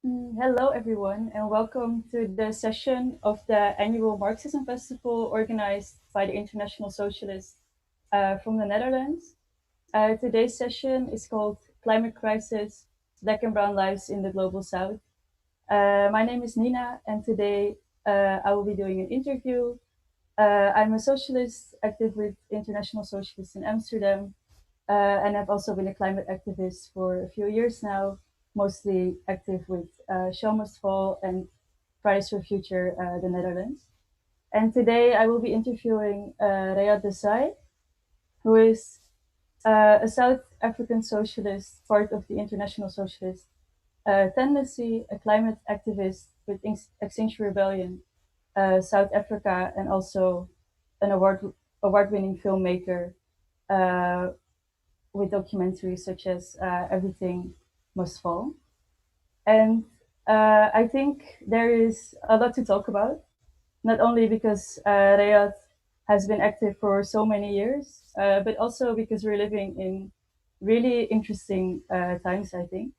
Hello, everyone, and welcome to the session of the annual Marxism Festival organized by the International Socialists from the Netherlands. Today's session is called Climate Crisis, Black and Brown Lives in the Global South. My name is Nina, and today I will be doing an interview. I'm a socialist active with International Socialists in Amsterdam, and I've also been a climate activist for a few years now, mostly active with Show Must Fall and Fridays for Future, the Netherlands. And today I will be interviewing Rehad Desai, who is a South African socialist, part of the International Socialist tendency, a climate activist with Extinction Rebellion, South Africa, and also an award-winning filmmaker uh, with documentaries such as Everything Must Fall. And I think there is a lot to talk about, not only because Riyadh has been active for so many years, but also because we're living in really interesting times, I think.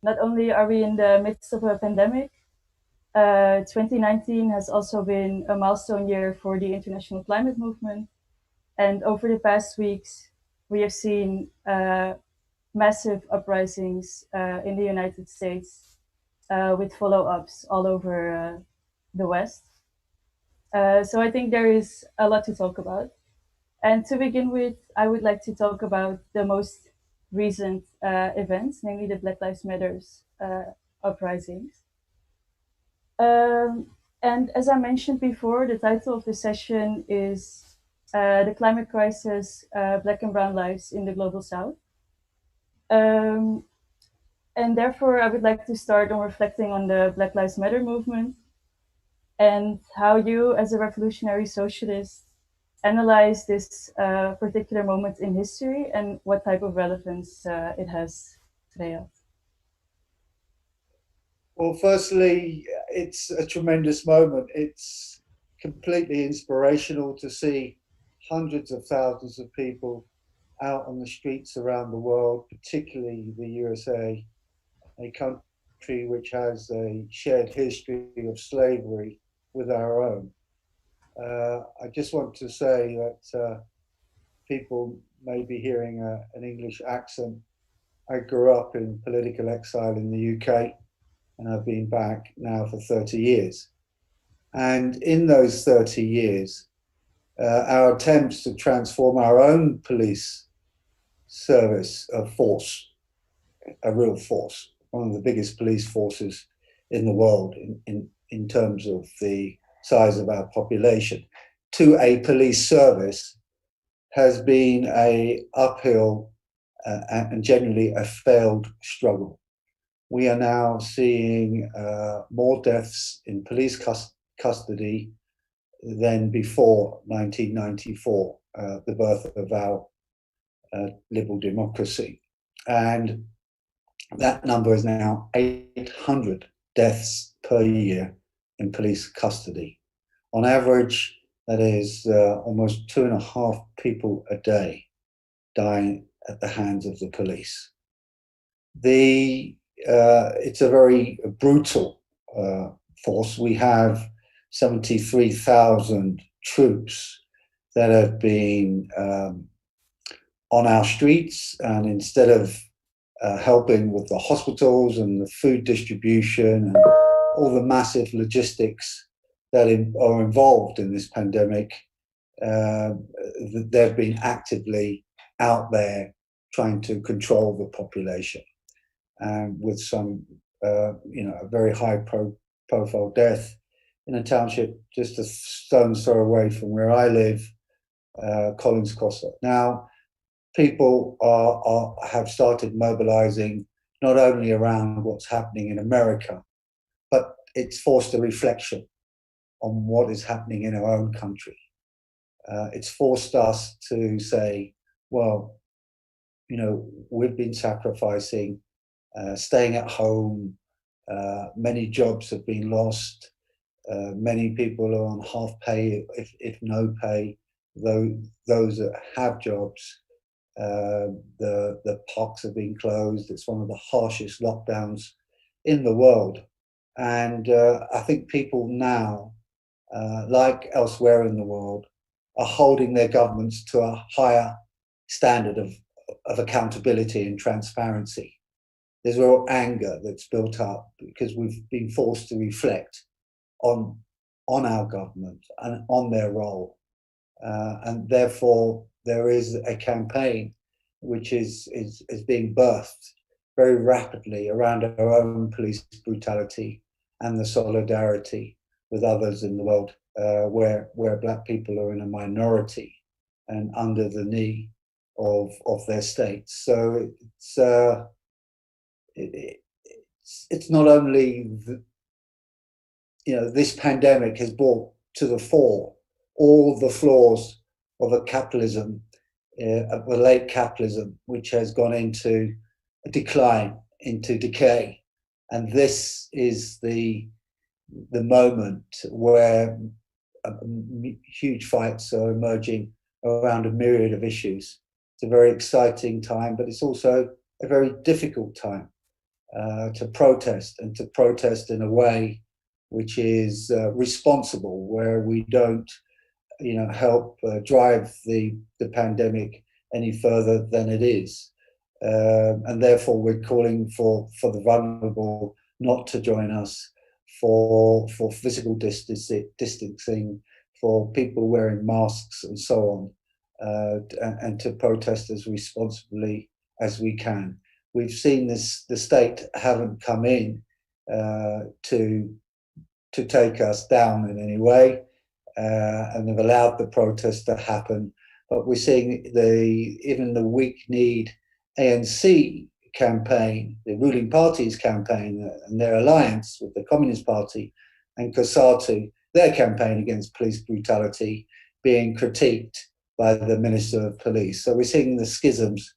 Not only are we in the midst of a pandemic, 2019 has also been a milestone year for the international climate movement. And over the past weeks, we have seen massive uprisings in the United States with follow ups all over the West. So I think there is a lot to talk about. And to begin with, I would like to talk about the most recent events, namely the Black Lives Matters uprisings. And as I mentioned before, the title of the session is The Climate Crisis, Black and Brown Lives in the Global South. Um, and therefore, I would like to start on reflecting on the Black Lives Matter movement and how you, as a revolutionary socialist, analyze this particular moment in history and what type of relevance it has today. Well, firstly, it's a tremendous moment. It's completely inspirational to see hundreds of thousands of people out on the streets around the world, particularly the USA, a country which has a shared history of slavery with our own. I just want to say that people may be hearing an English accent. I grew up in political exile in the UK, and I've been back now for 30 years. And in those 30 years, our attempts to transform our own police service of force, a real force, one of the biggest police forces in the world in terms of the size of our population, to a police service has been a uphill and generally a failed struggle. We are now seeing more deaths in police custody than before 1994, the birth of our liberal democracy. And that number is now 800 deaths per year in police custody. On average, that is almost 2.5 people a day dying at the hands of the police. It's a very brutal force. We have 73,000 troops that have been on our streets, and instead of helping with the hospitals and the food distribution and all the massive logistics that are involved in this pandemic, they've been actively out there trying to control the population, and with some, a very high profile death in a township just a stone's throw away from where I live, Collins Costa. Now, people have started mobilizing not only around what's happening in America, but it's forced a reflection on what is happening in our own country. It's forced us to say, well, we've been sacrificing, staying at home. Many jobs have been lost. Many people are on half pay, if no pay. Those that have jobs, the parks have been closed. It's one of the harshest lockdowns in the world. And I think people now, like elsewhere in the world, are holding their governments to a higher standard of accountability and transparency. There's real anger that's built up because we've been forced to reflect on on our government and on their role, and therefore there is a campaign which is being birthed very rapidly around our own police brutality and the solidarity with others in the world, where Black people are in a minority and under the knee of their states. So it's not only this pandemic has brought to the fore all the flaws of a capitalism, of a late capitalism, which has gone into a decline, into decay. And this is the moment where huge fights are emerging around a myriad of issues. It's a very exciting time, but it's also a very difficult time to protest, and to protest in a way which is responsible, where we don't, help drive the pandemic any further than it is. And therefore, we're calling for the vulnerable not to join us, for physical distancing, for people wearing masks and so on, and to protest as responsibly as we can. We've seen the state haven't come in to take us down in any way, and they've allowed the protest to happen. But we're seeing even the weak-kneed ANC campaign, the ruling party's campaign, and their alliance with the Communist Party and COSATU, their campaign against police brutality, being critiqued by the Minister of Police. So we're seeing the schisms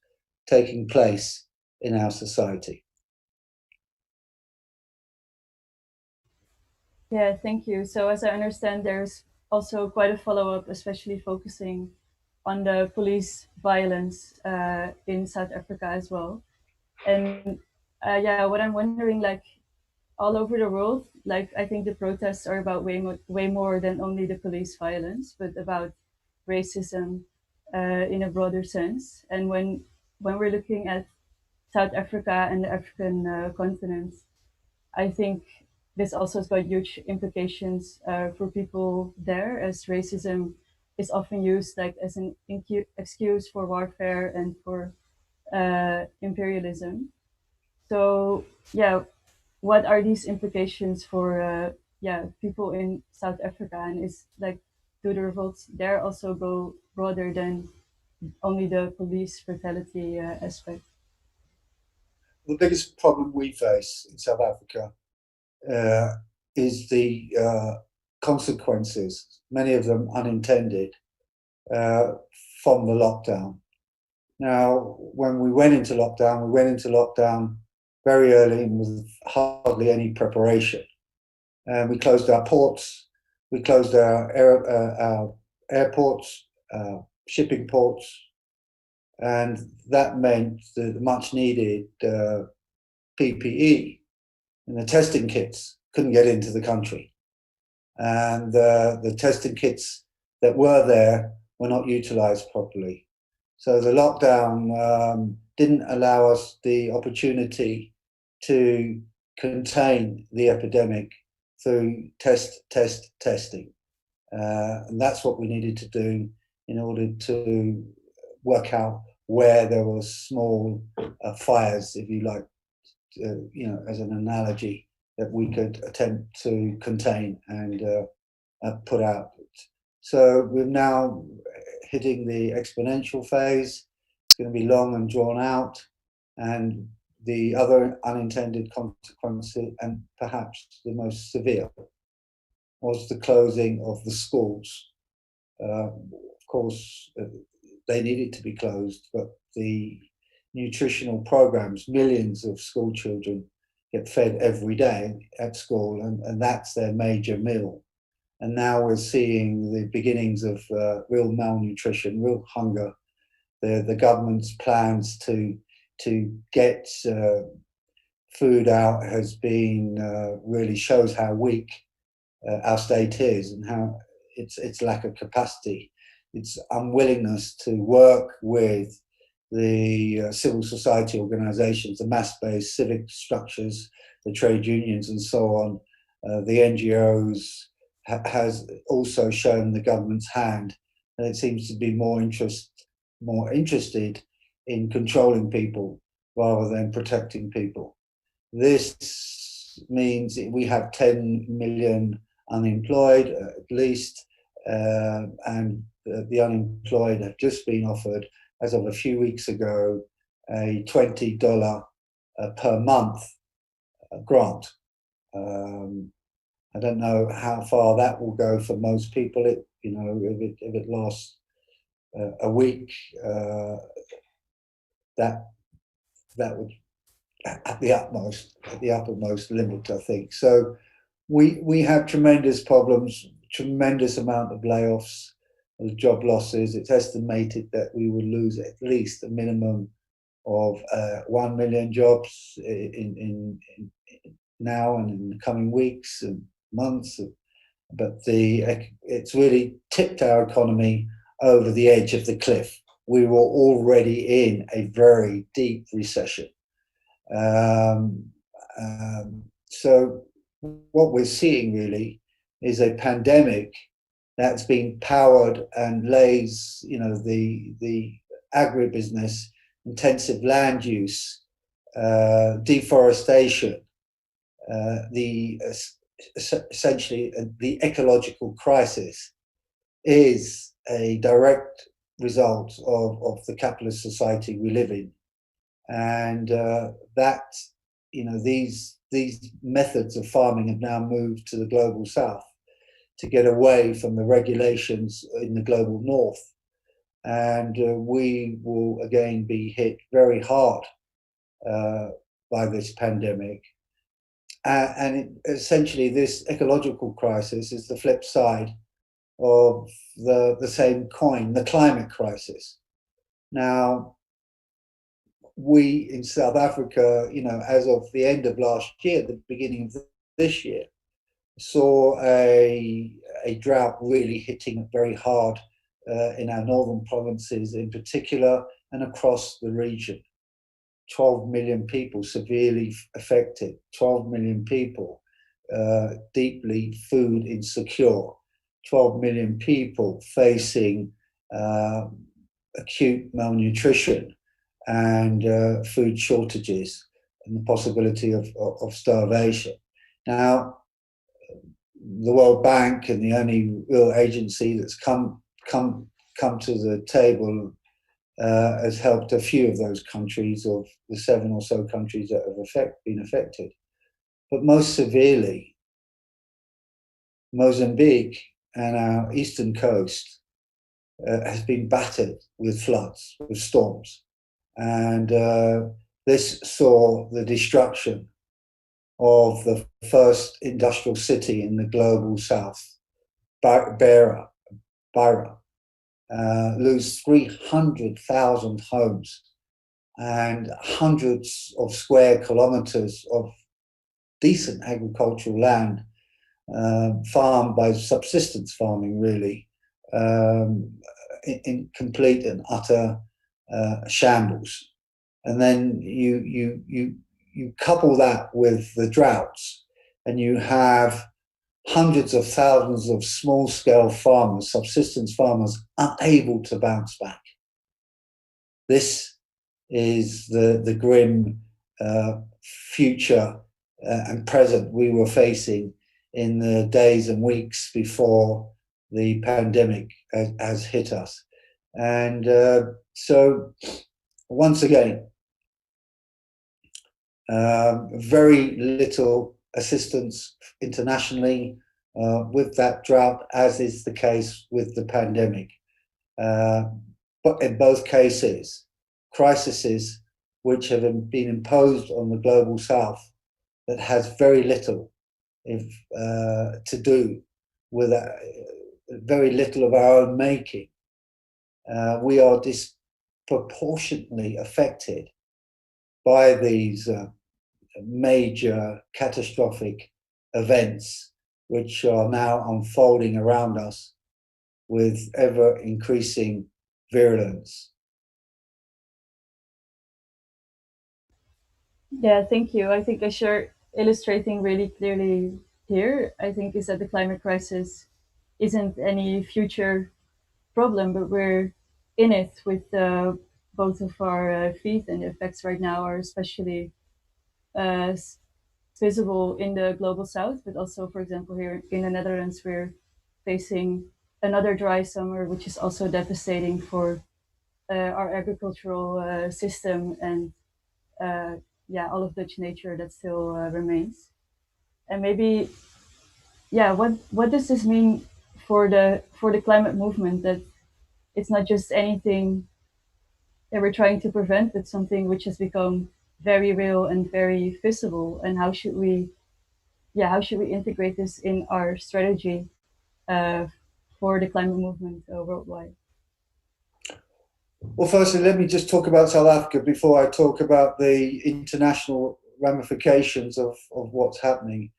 taking place in our society. Yeah, thank you. So as I understand, there's also quite a follow-up, especially focusing on the police violence in South Africa as well. And yeah, what I'm wondering, like all over the world, like I think the protests are about way more than only the police violence, but about racism in a broader sense. And when we're looking at South Africa and the African continent, I think this also has got huge implications for people there, as racism is often used like as an excuse for warfare and for imperialism. So yeah, what are these implications for yeah, people in South Africa, and is like, do the revolts there also go broader than only the police brutality aspect? The biggest problem we face in South Africa uh, is the consequences, many of them unintended, uh, from the lockdown. Now, when we went into lockdown very early and with hardly any preparation. And we closed our ports, we closed our airports, shipping ports, and that meant the much needed PPE and the testing kits couldn't get into the country. And the testing kits that were there were not utilized properly. So the lockdown didn't allow us the opportunity to contain the epidemic through testing. And that's what we needed to do in order to work out where there were small fires, if you like, as an analogy, that we could attempt to contain and put out. So we're now hitting the exponential phase. It's going to be long and drawn out, and the other unintended consequences, and perhaps the most severe, was the closing of the schools. Of course, they needed to be closed, but the nutritional programs, millions of school children get fed every day at school, and that's their major meal. And now we're seeing the beginnings of real malnutrition, real hunger. The government's plans to get food out has been really shows how weak our state is and how its lack of capacity, its unwillingness to work with the civil society organizations, the mass-based civic structures, the trade unions and so on, the NGOs, has also shown the government's hand, and it seems to be more interested in controlling people rather than protecting people. This means we have 10 million unemployed at least, and the unemployed have just been offered, as of a few weeks ago, a $20 per month grant. I don't know how far that will go for most people. If it lasts a week, that would at the uppermost limit, I think. So we have tremendous problems, tremendous amount of layoffs, job losses. It's estimated that we will lose at least a minimum of 1 million jobs in now and in the coming weeks and months. But it's really tipped our economy over the edge of the cliff. We were already in a very deep recession. So what we're seeing really is a pandemic that's being powered and lays, the agribusiness, intensive land use, deforestation, essentially the ecological crisis is a direct result of the capitalist society we live in. And these methods of farming have now moved to the global south to get away from the regulations in the global north. And we will again be hit very hard by this pandemic. Essentially, this ecological crisis is the flip side of the same coin, the climate crisis. Now, we in South Africa, as of the end of last year, the beginning of this year, saw a drought really hitting very hard in our northern provinces in particular and across the region. 12 million people severely affected, 12 million people deeply food insecure, 12 million people facing acute malnutrition and food shortages and the possibility of starvation. Now, the World Bank, and the only real agency that's come to the table, has helped a few of those countries, of the 7 or so countries that have been affected. But most severely, Mozambique and our eastern coast has been battered with floods, with storms. And this saw the destruction of the first industrial city in the global south, Beira, lose 300,000 homes and hundreds of square kilometers of decent agricultural land, farmed by subsistence farming, really, in complete and utter shambles. And then you couple that with the droughts, and you have hundreds of thousands of small-scale farmers, subsistence farmers, unable to bounce back. This is the grim future and present we were facing in the days and weeks before the pandemic has hit us. And so, once again, very little assistance internationally with that drought, as is the case with the pandemic. But in both cases, crises which have been imposed on the global south that has very little to do with very little of our own making. We are disproportionately affected by these major catastrophic events which are now unfolding around us with ever increasing virulence. Yeah, thank you. I think I share illustrating really clearly here, I think, is that the climate crisis isn't any future problem, but we're in it with both of our feet, and the effects right now are especially uh, visible in the global south, but also, for example, here in the Netherlands, we're facing another dry summer, which is also devastating for our agricultural system and uh, yeah, all of Dutch nature that still remains. And maybe, yeah, what does this mean for the climate movement? That it's not just anything that we're trying to prevent, but something which has become very real and very visible. And how should we integrate this in our strategy uh, for the climate movement worldwide? Well, firstly, let me just talk about South Africa before I talk about the international ramifications of what's happening.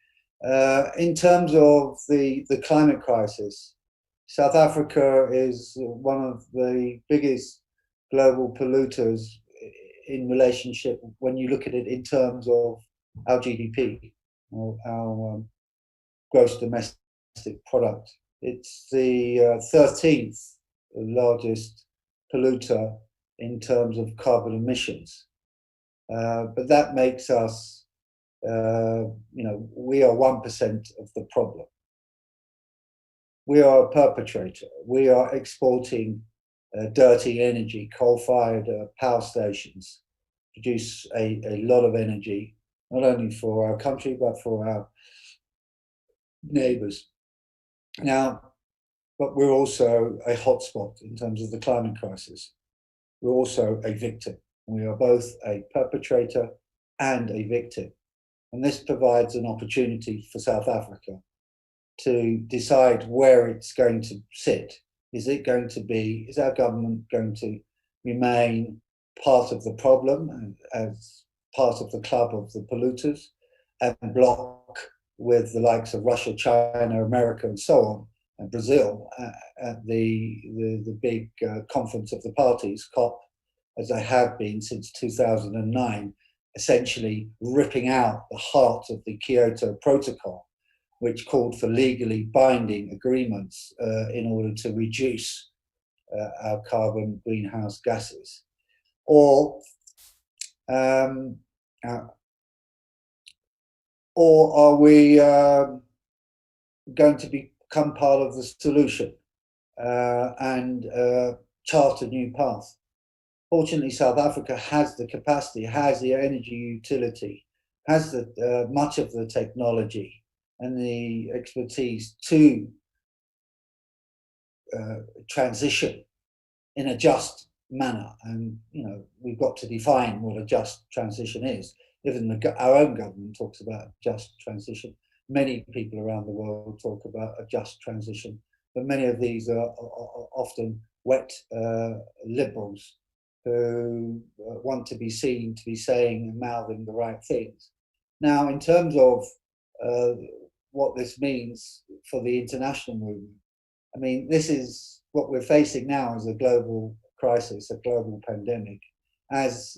In terms of the climate crisis, South Africa is one of the biggest global polluters in relationship when you look at it in terms of our GDP, our gross domestic product. It's the 13th largest polluter in terms of carbon emissions. But that makes us, we are 1% of the problem. We are a perpetrator. We are exporting dirty energy, coal-fired power stations produce a lot of energy, not only for our country, but for our neighbors. Now, but we're also a hotspot in terms of the climate crisis. We're also a victim. We are both a perpetrator and a victim. And this provides an opportunity for South Africa to decide where it's going to sit. Is our government going to remain part of the problem and as part of the club of the polluters and block with the likes of Russia, China, America, and so on, and Brazil at the big conference of the parties, COP, as they have been since 2009, essentially ripping out the heart of the Kyoto Protocol, which called for legally binding agreements in order to reduce our carbon greenhouse gases. Um, uh, or are we going to become part of the solution and chart a new path? Fortunately, South Africa has the capacity, has the energy utility, has much of the technology and the expertise to transition in a just manner. And we've got to define what a just transition is. Even our own government talks about a just transition. Many people around the world talk about a just transition, but many of these are often wet liberals who want to be seen to be saying and mouthing the right things. Now, in terms of what this means for the international movement, I mean, this is what we're facing now as a global crisis, a global pandemic, as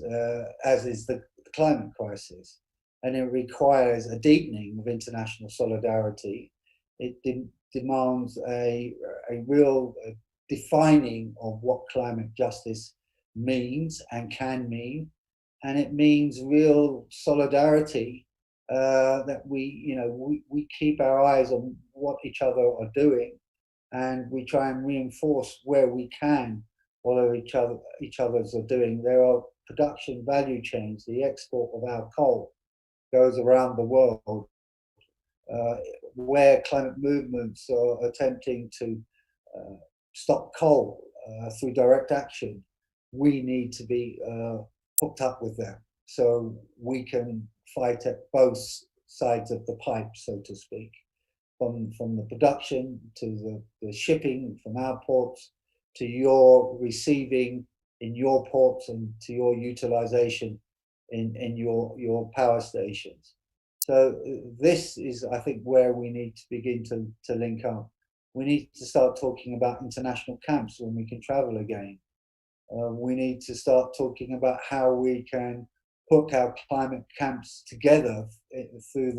is the climate crisis, and it requires a deepening of international solidarity. It demands a real defining of what climate justice means and can mean, and it means real solidarity that we keep our eyes on what each other are doing, and we try and reinforce where we can what each others are doing. There are production value chains. The export of our coal goes around the world, uh, where climate movements are attempting to stop coal through direct action. We need to be hooked up with them so we can fight at both sides of the pipe, so to speak, from the production to the shipping from our ports to your receiving in your ports and to your utilization in your power stations. So this is, I think, where we need to begin to link up. We need to start talking about international camps when we can travel again. We need to start talking about how we can hook our climate camps together through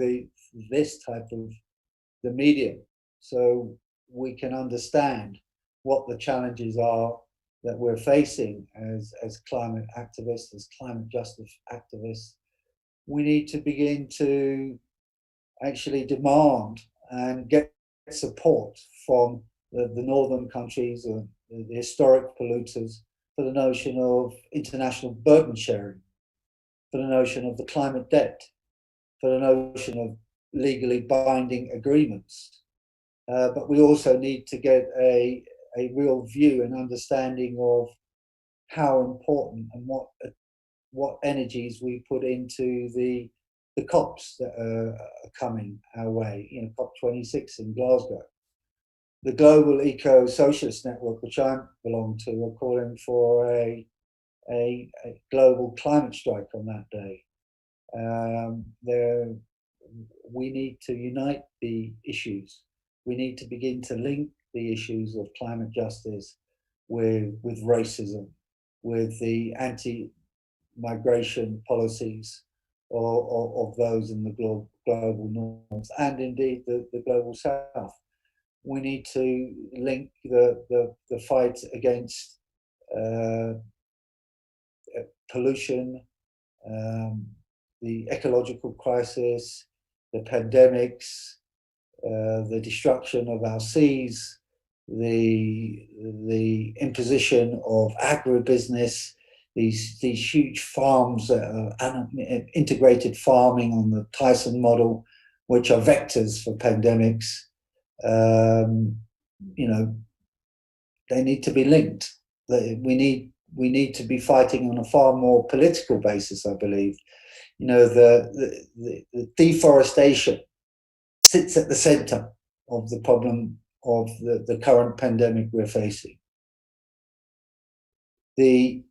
this type of the medium, so we can understand what the challenges are that we're facing as climate activists, as climate justice activists. We need to begin to actually demand and get support from the northern countries or the historic polluters for the notion of international burden sharing, for the notion of the climate debt, for the notion of legally binding agreements. But we also need to get a real view and understanding of how important and what energies we put into the COPs that are coming our way. COP26 in Glasgow. The Global Eco-Socialist Network, which I belong to, are calling for a global climate strike on that day. We need to unite the issues. We need to begin to link the issues of climate justice with racism, with the anti-migration policies of those in the global north, and indeed the global south. We need to link the fight against pollution, the ecological crisis, the pandemics, the destruction of our seas, the imposition of agribusiness, these huge farms, integrated farming on the Tyson model, which are vectors for pandemics. They need to be linked. We need to be fighting on a far more political basis, I believe. The deforestation sits at the center of the problem of the current pandemic we're facing. The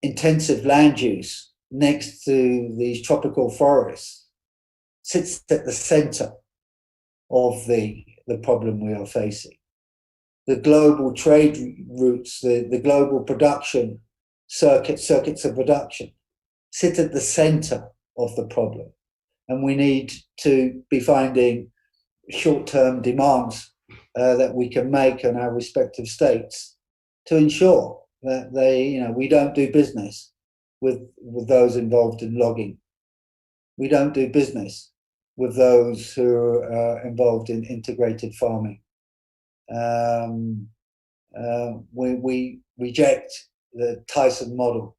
intensive land use next to these tropical forests sits at the center of the problem we are facing. The global trade routes, the global production circuits of production sit at the center of the problem. And we need to be finding short-term demands that we can make on our respective states to ensure that we don't do business with those involved in logging. We don't do business with those who are involved in integrated farming. We reject the Tyson model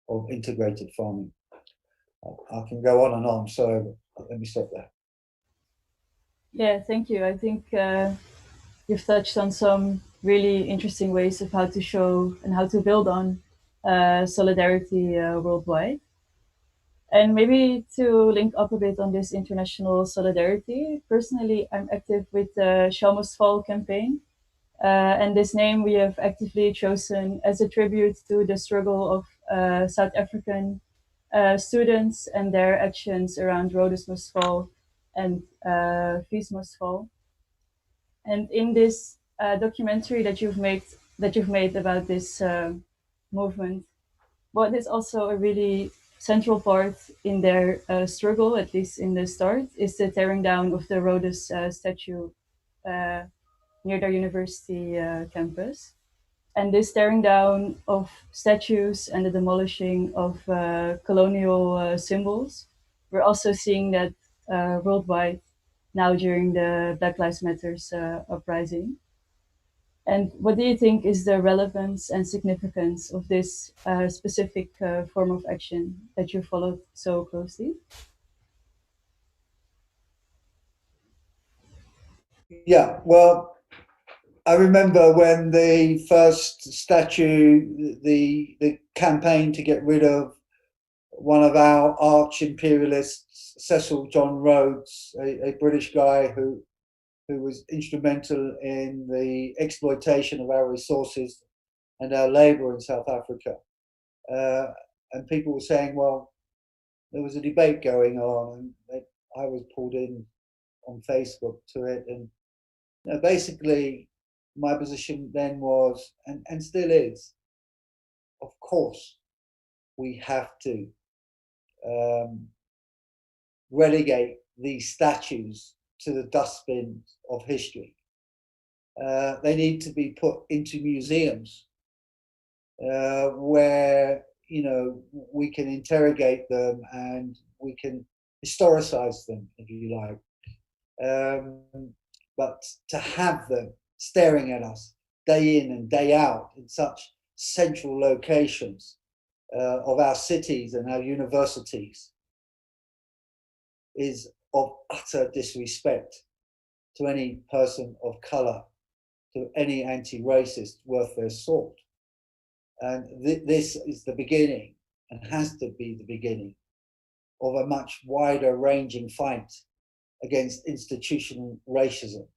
of integrated farming. I can go on and on, so let me stop there. Yeah, thank you. I think you've touched on some really interesting ways of how to show and how to build on solidarity worldwide. And maybe to link up a bit on this international solidarity, personally, I'm active with the Shall Must Fall campaign. And this name we have actively chosen as a tribute to the struggle of South African students and their actions around Rhodes Must Fall and Fees Must Fall. And in this documentary that you've made about this movement, what is also a really central part in their struggle, at least in the start, is the tearing down of the Rhodes statue near their university campus. And this tearing down of statues and the demolishing of colonial symbols, we're also seeing that worldwide now during the Black Lives Matters uprising. And what do you think is the relevance and significance of this specific form of action that you followed so closely? Yeah, well, I remember when the first statue, the campaign to get rid of one of our arch imperialists, Cecil John Rhodes, a British guy who was instrumental in the exploitation of our resources and our labour in South Africa. And people were saying, well, there was a debate going on, and I was pulled in on Facebook to it. And basically, my position then was, and still is, of course, we have to um, relegate these statues to the dustbin of history. They need to be put into museums where we can interrogate them and we can historicize them, if you like. But to have them staring at us day in and day out in such central locations of our cities and our universities is of utter disrespect to any person of color, to any anti-racist worth their salt. And this is the beginning, and has to be the beginning, of a much wider ranging fight against institutional racism,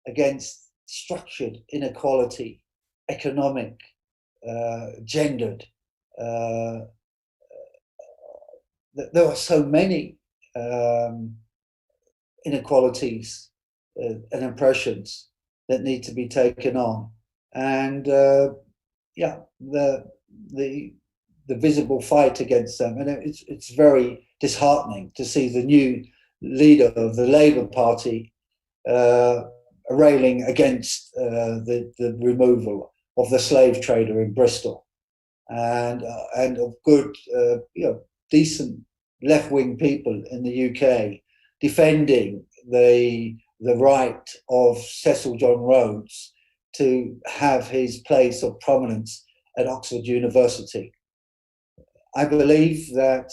against structured inequality, economic, gendered. There are so many inequalities and oppressions that need to be taken on. And yeah, the visible fight against them, and it's very disheartening to see the new leader of the Labour Party railing against the removal of the slave trader in Bristol, and of good, decent left-wing people in the UK defending the right of Cecil John Rhodes to have his place of prominence at Oxford University. I believe that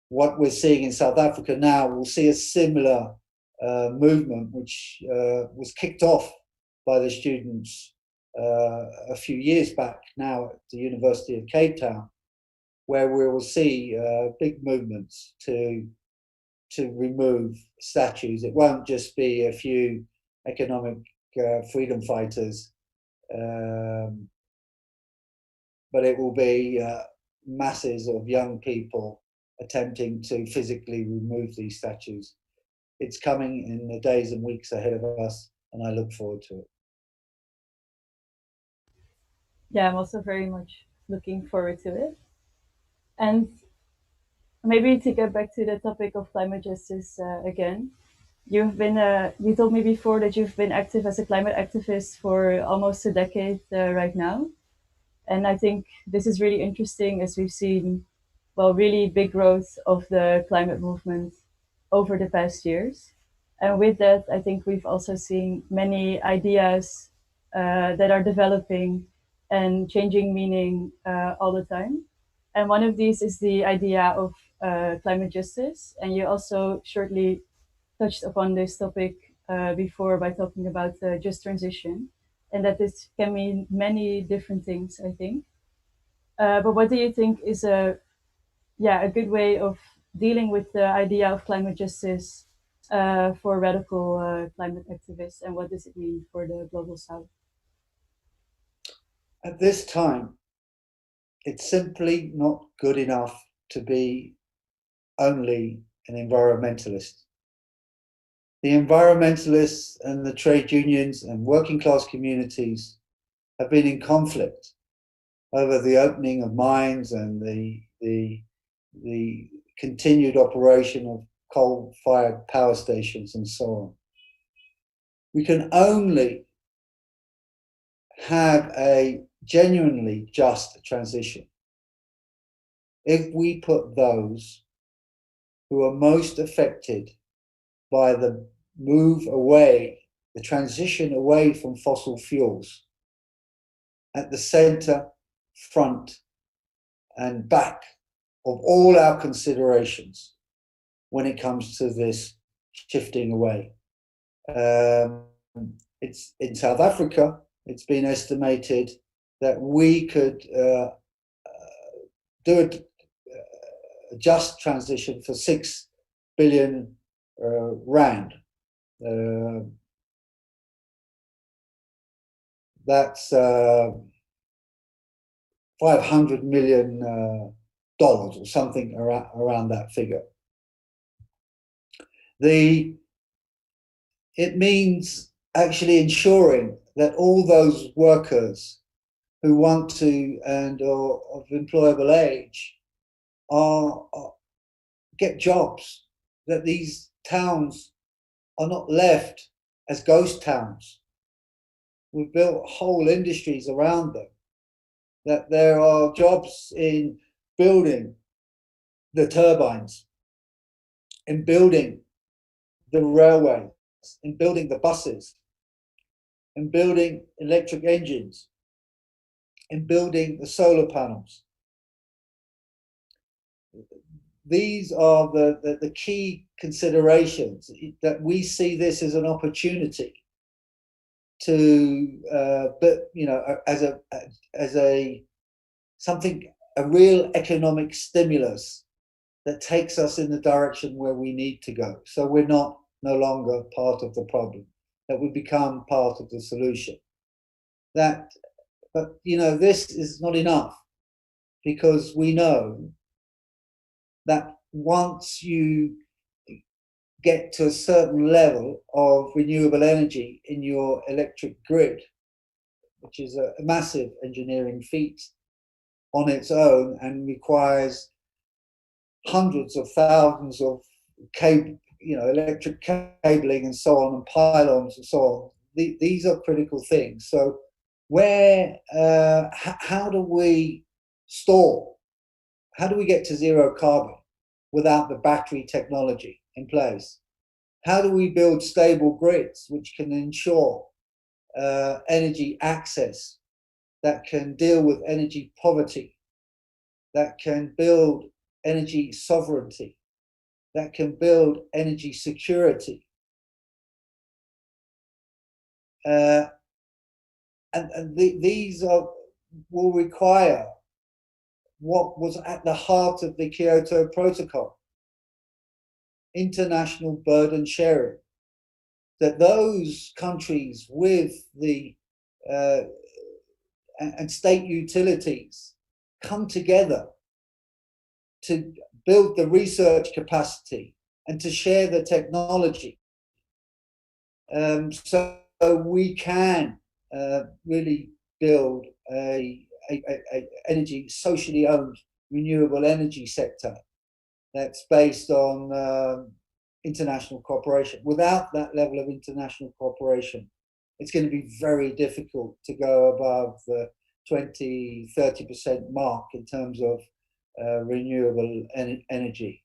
what we're seeing in South Africa now will see a similar movement, which was kicked off by the students a few years back now at the University of Cape Town, where we will see big movements to remove statues. It won't just be a few economic freedom fighters, but it will be masses of young people attempting to physically remove these statues. It's coming in the days and weeks ahead of us, and I look forward to it. Yeah, I'm also very much looking forward to it. And maybe to get back to the topic of climate justice again, you told me before that you've been active as a climate activist for almost a decade right now. And I think this is really interesting as we've seen, well, really big growth of the climate movement over the past years. And with that, I think we've also seen many ideas that are developing and changing meaning all the time. And one of these is the idea of climate justice. And you also shortly touched upon this topic before by talking about just transition, and that this can mean many different things, I think. But what do you think is a good way of dealing with the idea of climate justice for radical climate activists, and what does it mean for the global south? At this time, it's simply not good enough to be only an environmentalist. The environmentalists and the trade unions and working class communities have been in conflict over the opening of mines and the continued operation of coal-fired power stations and so on. We can only have a genuinely just transition if we put those who are most affected by the move away, the transition away from fossil fuels, at the center, front, and back of all our considerations when it comes to this shifting away. It's in South Africa, it's been estimated that we could do a just transition for 6 billion rand. That's $500 million. or something around that figure. It means actually ensuring that all those workers who want to and are of employable age get jobs, that these towns are not left as ghost towns. We've built whole industries around them, that there are jobs in building the turbines, in building the railways, in building the buses, in building electric engines, in building the solar panels. These are the key considerations, that we see this as an opportunity to, but as a something, a real economic stimulus that takes us in the direction where we need to go. So we're no longer part of the problem, that we become part of the solution. But this is not enough, because we know that once you get to a certain level of renewable energy in your electric grid, which is a massive engineering feat on its own and requires hundreds of thousands of electric cabling and so on, and pylons and so on. These are critical things. So how do we store? How do we get to zero carbon without the battery technology in place? How do we build stable grids which can ensure energy access, that can deal with energy poverty, that can build energy sovereignty, that can build energy security? These will require what was at the heart of the Kyoto Protocol: international burden sharing. That those countries with the and state utilities come together to build the research capacity and to share the technology, so we can really build a energy, socially owned renewable energy sector that's based on international cooperation. Without that level of international cooperation, it's going to be very difficult to go above the 20–30% mark in terms of renewable energy.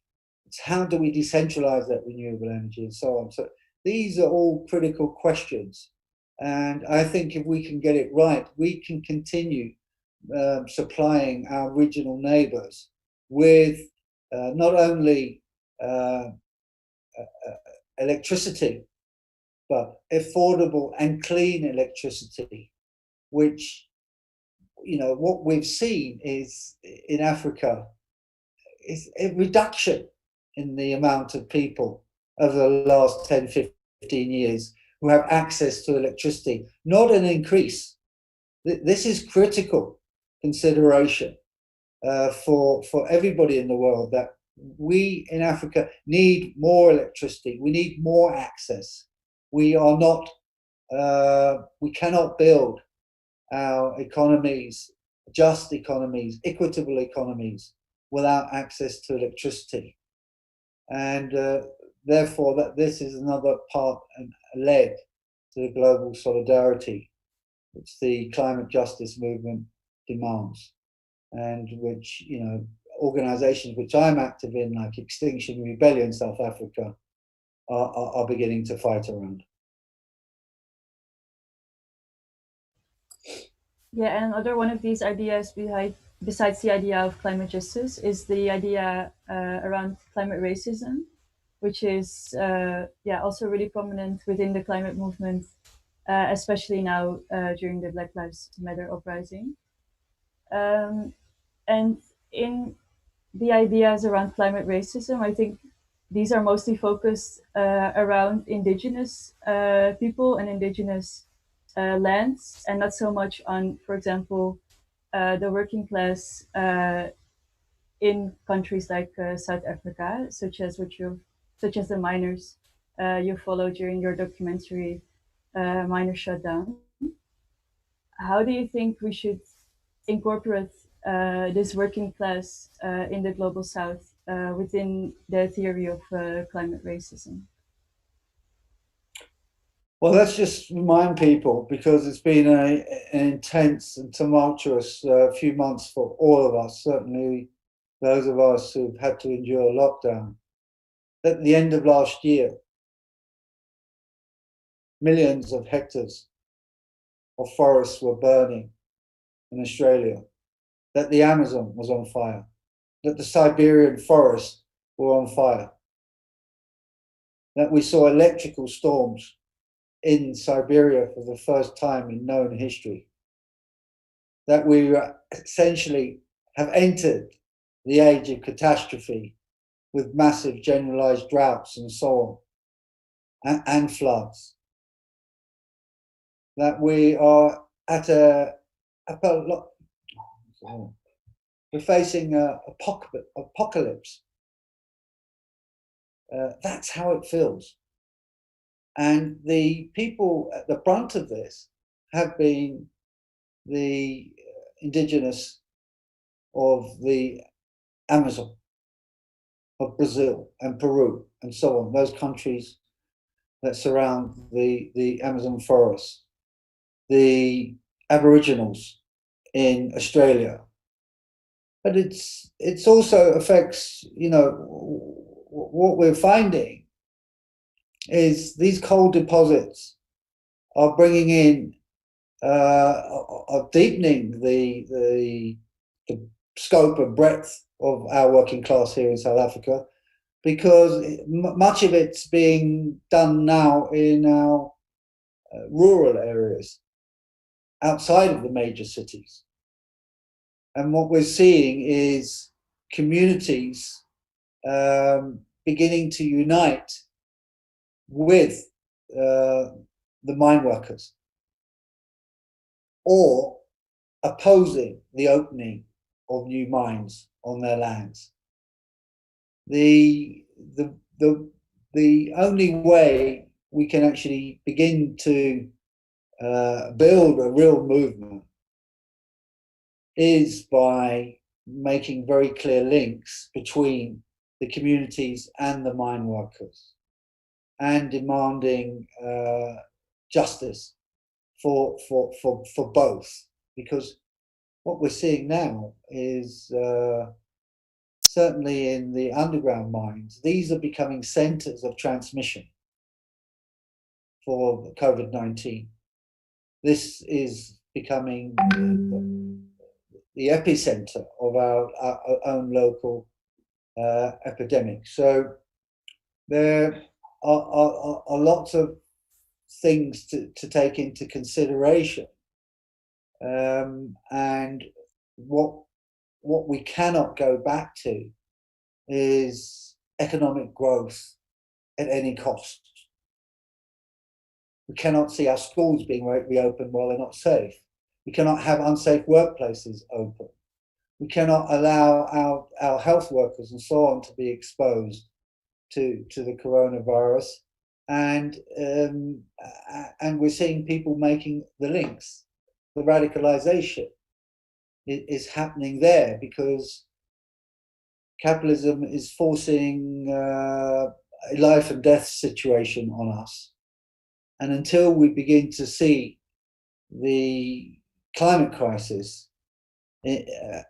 It's how do we decentralize that renewable energy and so on. So these are all critical questions. And I think if we can get it right, we can continue supplying our regional neighbors with not only electricity, but affordable and clean electricity, which, what we've seen is in Africa is a reduction in the amount of people over the last 10–15 years who have access to electricity, not an increase. This is critical consideration for everybody in the world, that we in Africa need more electricity, we need more access. We cannot build our economies, just economies, equitable economies, without access to electricity. And therefore, this is another part and leg to the global solidarity which the climate justice movement demands, and which, organizations which I'm active in, like Extinction Rebellion South Africa, are beginning to fight around. Yeah, and another one of these ideas besides the idea of climate justice is the idea around climate racism, which is also really prominent within the climate movement, especially now during the Black Lives Matter uprising. And in the ideas around climate racism, I think these are mostly focused around indigenous people and indigenous lands, and not so much on, for example, the working class in countries like South Africa, such as the miners you followed during your documentary, Miner Shutdown. How do you think we should incorporate this working class in the global south within the theory of climate racism? Well, let's just remind people, because it's been an intense and tumultuous few months for all of us, certainly those of us who've had to endure lockdown. At the end of last year, millions of hectares of forests were burning in Australia, that the Amazon was on fire, that the Siberian forests were on fire, that we saw electrical storms in Siberia for the first time in known history, that we essentially have entered the age of catastrophe with massive generalized droughts and so on, and floods, that we are at we're facing an apocalypse. That's how it feels. And the people at the brunt of this have been the indigenous of the Amazon, of Brazil and Peru and so on, those countries that surround the Amazon forest, the Aboriginals in Australia. But it's also affects, what we're finding is these coal deposits are bringing in, are deepening the scope and breadth of our working class here in South Africa, because much of it's being done now in our rural areas outside of the major cities. And what we're seeing is communities beginning to unite with the mine workers, or opposing the opening of new mines on their lands. The only way we can actually begin to build a real movement is by making very clear links between the communities and the mine workers, and demanding justice for both. Because what we're seeing now is, certainly in the underground mines, these are becoming centers of transmission for COVID-19. This is becoming the epicenter of our own local epidemic. So there are lots of things to take into consideration, and what we cannot go back to is economic growth at any cost. We cannot see our schools being reopened while they're not safe. We cannot have unsafe workplaces open. We cannot allow our health workers and so on to be exposed to the coronavirus. And we're seeing people making the links. The radicalization is happening there because capitalism is forcing a life and death situation on us. And until we begin to see the climate crisis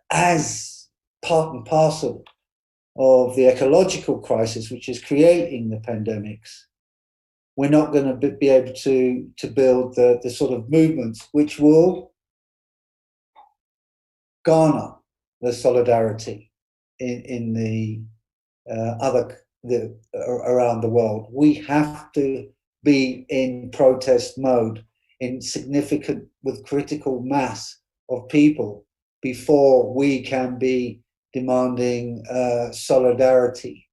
as part and parcel of the ecological crisis, which is creating the pandemics, we're not going to be able to build the sort of movements which will garner the solidarity in the around the world. We have to be in protest mode, in significant, with critical mass of people, before we can be demanding solidarity,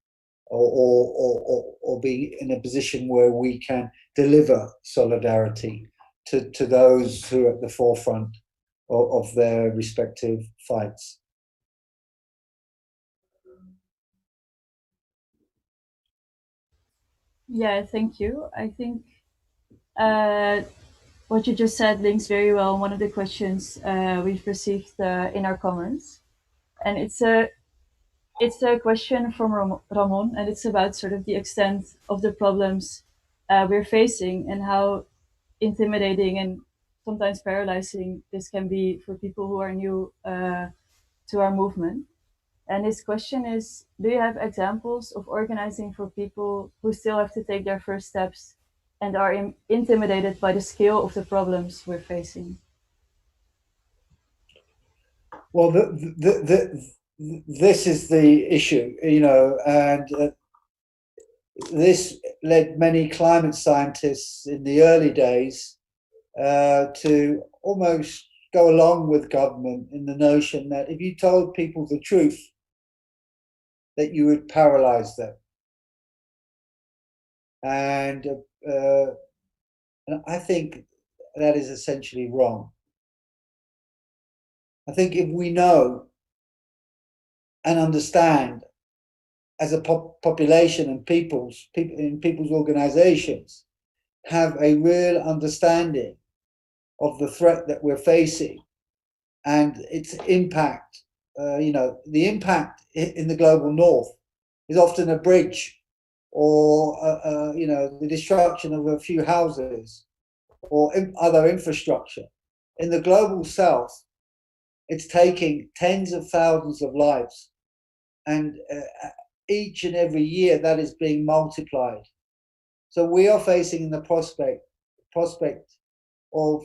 or be in a position where we can deliver solidarity to those who are at the forefront of their respective fights. Yeah, thank you. I think uh, what you just said links very well one of the questions we've received in our comments, and it's a question from Ramon, and it's about sort of the extent of the problems we're facing and how intimidating and sometimes paralyzing this can be for people who are new to our movement. And his question is, do you have examples of organizing for people who still have to take their first steps and are intimidated by the scale of the problems we're facing? Well, this is the issue, and this led many climate scientists in the early days to almost go along with government in the notion that if you told people the truth, that you would paralyze them. And, uh, and I think that is essentially wrong. I think if we know and understand as a population and people in people's organizations have a real understanding of the threat that we're facing and its impact. The impact in the global north is often a bridge or, the destruction of a few houses or other infrastructure. In the global south, it's taking tens of thousands of lives. And each and every year that is being multiplied. So we are facing the prospect of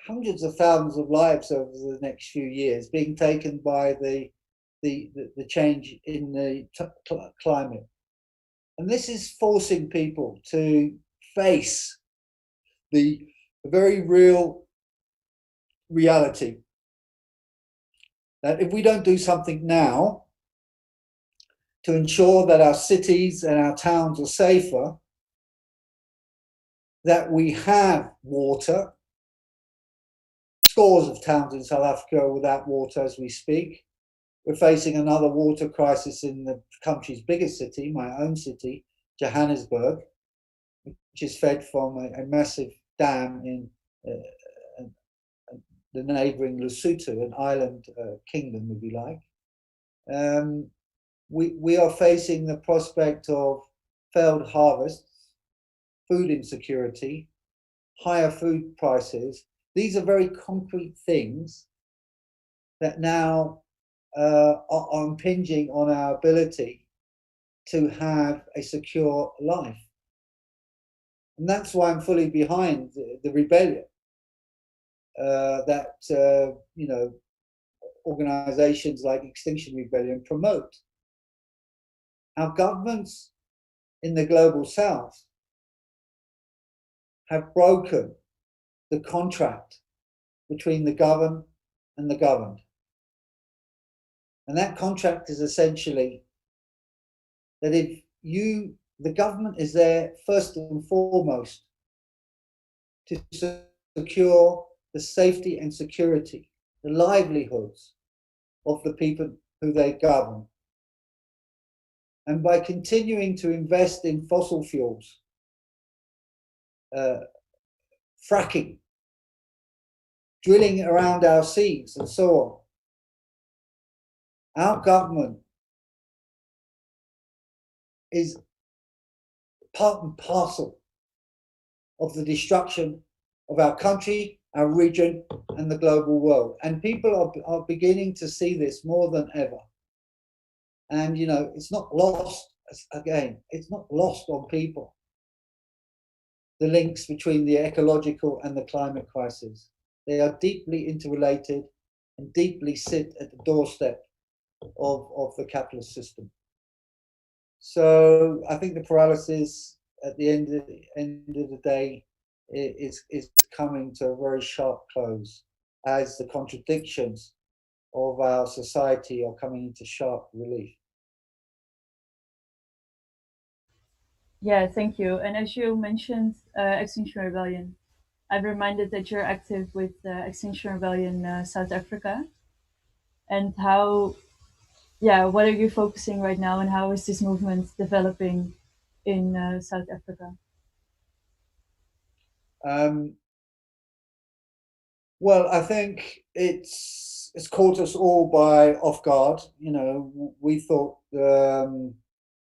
hundreds of thousands of lives over the next few years being taken by the change in the climate. And this is forcing people to face the very real reality that if we don't do something now to ensure that our cities and our towns are safer, that we have water. Scores of towns in South Africa are without water as we speak. We're facing another water crisis in the country's biggest city, my own city, Johannesburg, which is fed from a massive dam in the neighboring Lesotho, an island kingdom, if you like. We are facing the prospect of failed harvests, food insecurity, higher food prices. These are very concrete things that now are impinging on our ability to have a secure life. And that's why I'm fully behind the rebellion that organizations like Extinction Rebellion promote. Our governments in the global south have broken the contract between the governed and the governed. And that contract is essentially that the government is there first and foremost to secure the safety and security, the livelihoods of the people who they govern. And by continuing to invest in fossil fuels, fracking, drilling around our seas, and so on, our government is part and parcel of the destruction of our country, our region, and the global world. And people are beginning to see this more than ever. And, it's not lost, again, it's not lost on people, the links between the ecological and the climate crisis. They are deeply interrelated and deeply sit at the doorstep of the capitalist system. So I think the paralysis at the end of the day is coming to a very sharp close as the contradictions of our society are coming into sharp relief. Yeah, thank you. And as you mentioned, Extinction Rebellion, I'm reminded that you're active with Extinction Rebellion South Africa, and how yeah, what are you focusing right now, and how is this movement developing in South Africa? Um, well, I think it's caught us all by off guard. You know, we thought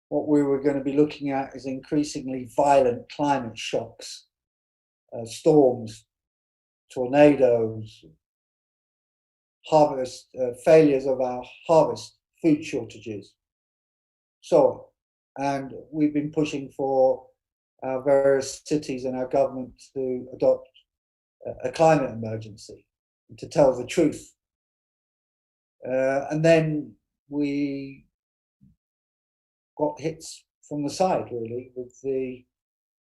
what we were going to be looking at is increasingly violent climate shocks, storms, tornadoes, harvest failures of our harvest, food shortages, so on. And we've been pushing for our various cities and our government to adopt a climate emergency, to tell the truth. And then we got hits from the side, really, with the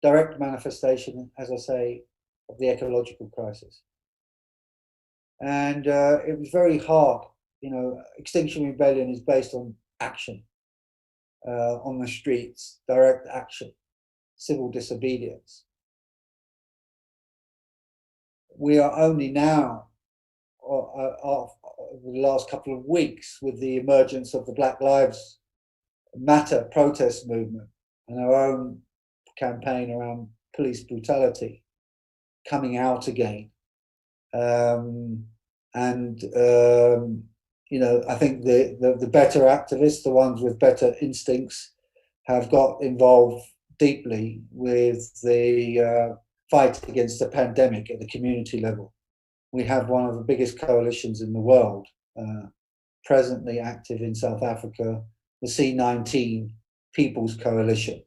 direct manifestation, as I say, of the ecological crisis. And it was very hard. You know, Extinction Rebellion is based on action, on the streets, direct action, civil disobedience. We are only now, the last couple of weeks, with the emergence of the Black Lives Matter protest movement and our own campaign around police brutality coming out again. And you know, I think the better activists, the ones with better instincts, have got involved deeply with the fight against the pandemic at the community level. We have one of the biggest coalitions in the world, presently active in South Africa, the C19 People's Coalition.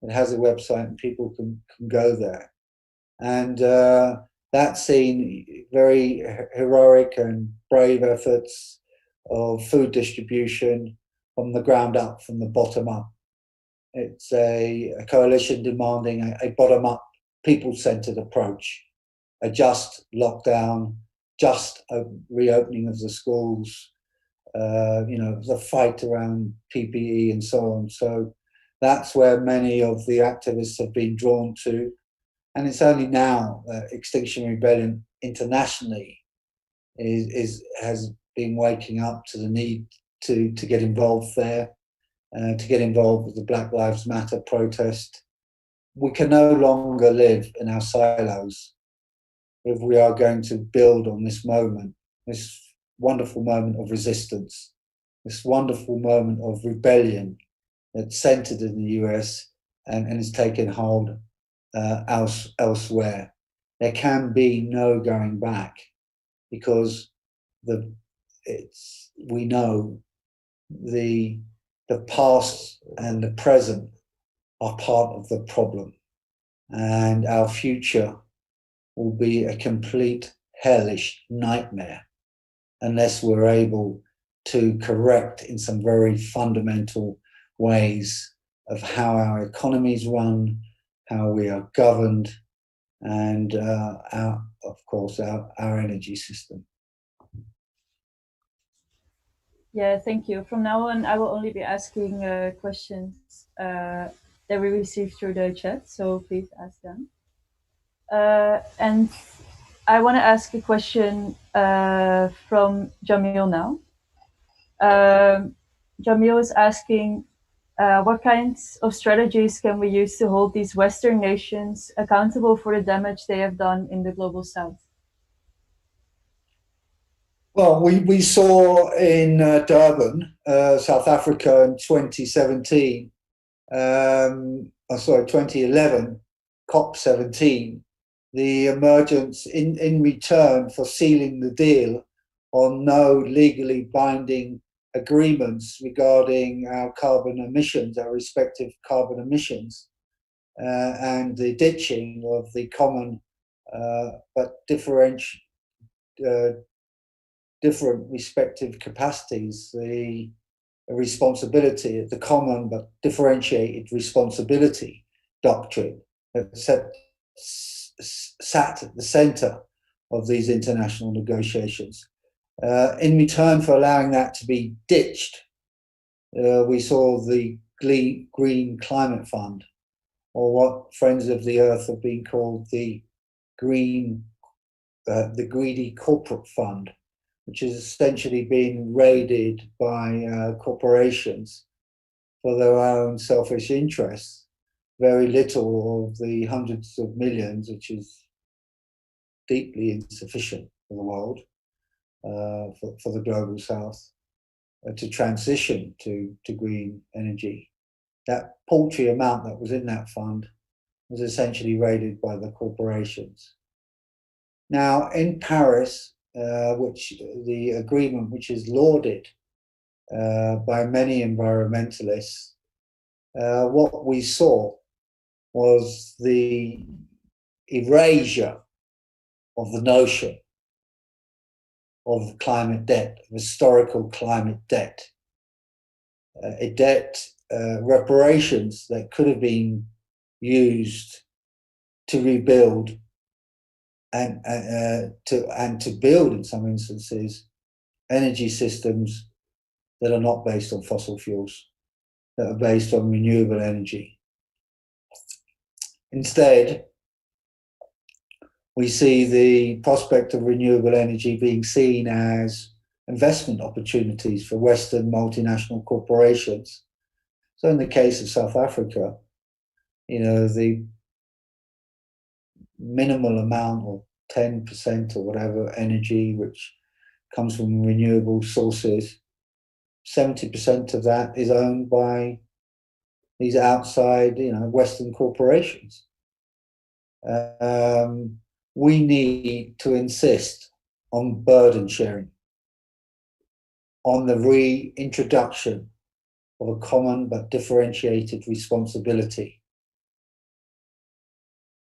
It has a website and people can go there. And that's seen very heroic and brave efforts of food distribution from the ground up, from the bottom up. It's a coalition demanding a bottom up, people centered approach, a just lockdown, just a reopening of the schools, you know, the fight around PPE and so on. So that's where many of the activists have been drawn to. And it's only now that Extinction Rebellion internationally has been waking up to the need to get involved there, to get involved with the Black Lives Matter protest. We can no longer live in our silos if we are going to build on this moment, this wonderful moment of resistance, this wonderful moment of rebellion that's centered in the US and has taken hold elsewhere. There can be no going back, because we know the past and the present are part of the problem, and our future will be a complete hellish nightmare unless we're able to correct in some very fundamental ways of how our economies run, how we are governed, and of course, our energy system. Yeah, thank you. From now on, I will only be asking questions that we received through the chat, so please ask them. And I want to ask a question from Jamil now. Jamil is asking, what kinds of strategies can we use to hold these Western nations accountable for the damage they have done in the global South? Well, we saw in Durban, South Africa in 2017, sorry, 2011, COP17, the emergence in return for sealing the deal on no legally binding agreements regarding our carbon emissions, our respective carbon emissions, and the ditching of the common but different respective capacities, the responsibility, the common but differentiated responsibility doctrine that sat at the center of these international negotiations. In return for allowing that to be ditched, we saw the Green Climate Fund, or what Friends of the Earth have been called the Greedy Corporate Fund, which has essentially been raided by corporations for their own selfish interests. Very little of the hundreds of millions, which is deeply insufficient for the world, for the global south, to transition to green energy. That paltry amount that was in that fund was essentially raided by the corporations. Now, in Paris, which the agreement which is lauded by many environmentalists, what we saw was the erasure of the notion of climate debt, of historical climate debt, a debt, reparations that could have been used to rebuild and to build, in some instances, energy systems that are not based on fossil fuels, that are based on renewable energy. Instead, we see the prospect of renewable energy being seen as investment opportunities for Western multinational corporations. So in the case of South Africa, the minimal amount of 10% or whatever energy which comes from renewable sources, 70% of that is owned by these outside, Western corporations. We need to insist on burden sharing, on the reintroduction of a common but differentiated responsibility,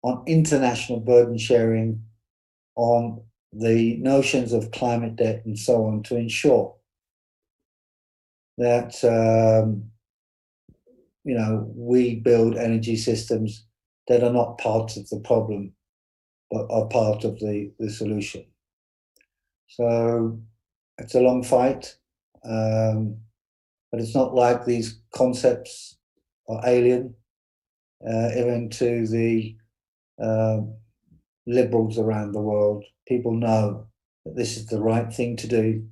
on international burden sharing, on the notions of climate debt and so on, to ensure that we build energy systems that are not part of the problem but are part of the solution. So it's a long fight, but it's not like these concepts are alien even to the liberals around the world. People know that this is the right thing to do.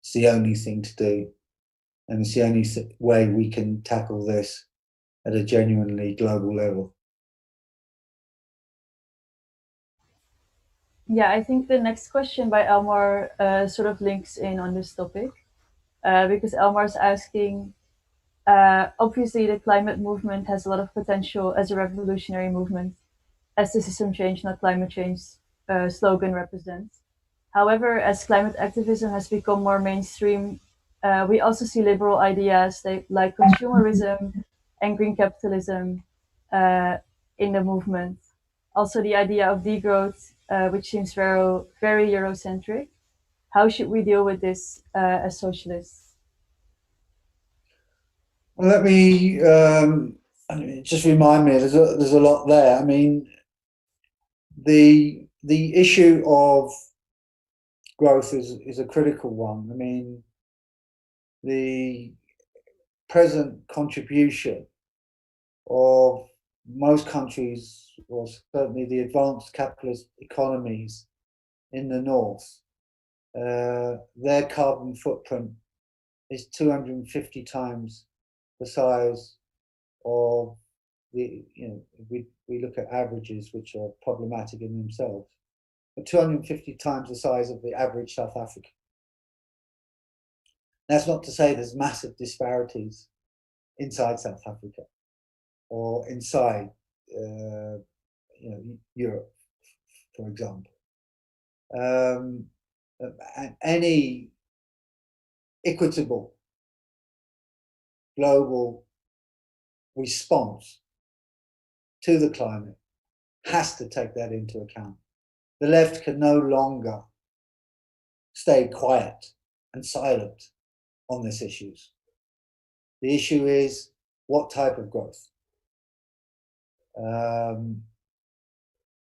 It's the only thing to do. And it's the only way we can tackle this at a genuinely global level. Yeah, I think the next question by Elmar sort of links in on this topic because Elmar's asking, obviously the climate movement has a lot of potential as a revolutionary movement, as the system change, not climate change slogan represents. However, as climate activism has become more mainstream, we also see liberal ideas like consumerism and green capitalism in the movement. Also, the idea of degrowth, which seems very Eurocentric. How should we deal with this as socialists? Well, let me just remind me. There's a lot there. I mean, the issue of growth is a critical one. I mean, the present contribution of most countries, or certainly the advanced capitalist economies in the north, their carbon footprint is 250 times the size of if we look at averages, which are problematic in themselves, but 250 times the size of the average South African. That's not to say there's massive disparities inside South Africa or inside Europe, for example. And any equitable global response to the climate has to take that into account. The left can no longer stay quiet and silent on these issues. The issue is what type of growth?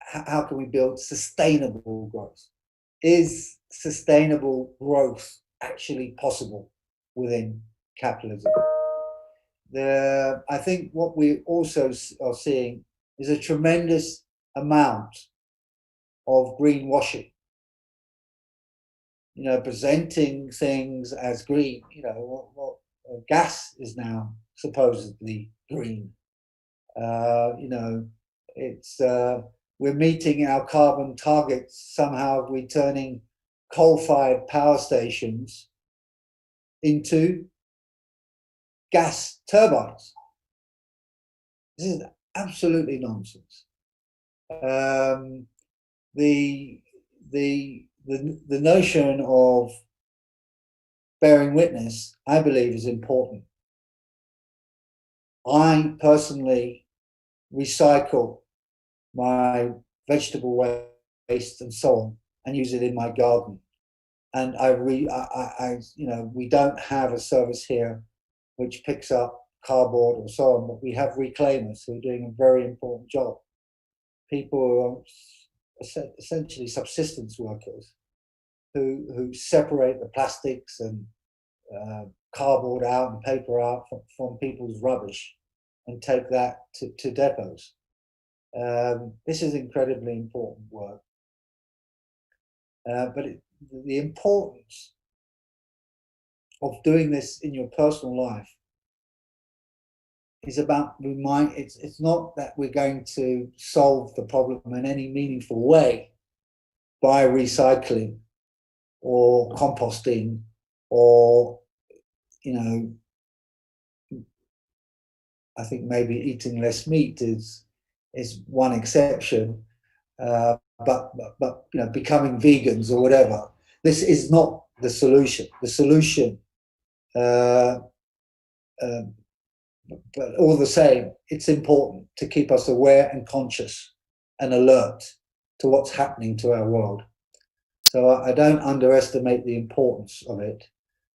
How can we build sustainable growth? Is sustainable growth actually possible within capitalism? I think what we also are seeing is a tremendous amount of greenwashing presenting things as green. Gas is now supposedly green. You know, it's we're meeting our carbon targets somehow. We're turning coal-fired power stations into gas turbines. This is absolutely nonsense. The the notion of bearing witness, I believe, is important. I personally recycle my vegetable waste and so on and use it in my garden. And we don't have a service here which picks up cardboard or so on, but we have reclaimers who are doing a very important job. People who are essentially subsistence workers who separate the plastics and cardboard out and paper out from people's rubbish and take that to depots. This is incredibly important work. The importance of doing this in your personal life is about it's not that we're going to solve the problem in any meaningful way by recycling or composting or, I think maybe eating less meat is one exception, but becoming vegans or whatever. This is not the solution. The solution, but all the same, it's important to keep us aware and conscious and alert to what's happening to our world. So I don't underestimate the importance of it,